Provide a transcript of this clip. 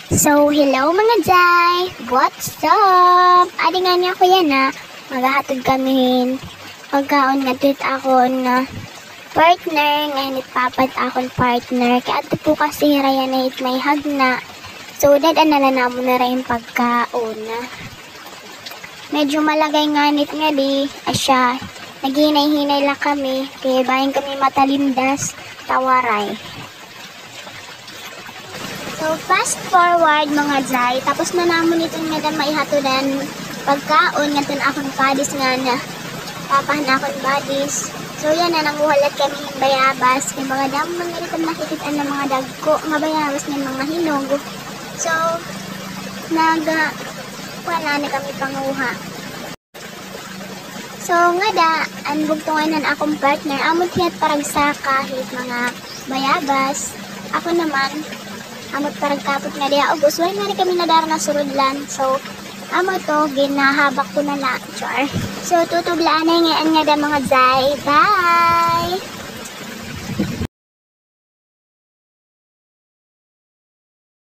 So, hello mga Jai! What's up? Adi nga niya ko yan na maghahatod kami pagkaon nga tweet ako na partner ngayon papat akong partner kaya ato po kasi raya na may hagna so dadan na mo na rin pagkaon na medyo malagay nganit nga di asya naghinay-hinay lang kami kaya bayan kami matalindas tawaray. So, fast forward mga Jai, tapos na namon itong nga maihatudan pagkaon nga itong akong badis nga na papahan akong badis. So, yan na nanguhalat kami ng bayabas, kay mga damon nga itong nakikitaan ng mga dagko, nga bayabas ng mga hinog. So, wala na kami panguha. So, nga da, ang bugtungan ng akong partner, amot hiyat parang sa kahit mga bayabas. Ako naman, amot parang kapot nga diya August wala na kami nadara na surudlan so amo to ginahabak ko na char so tutublaan na ngayon nga da mga Jai, bye.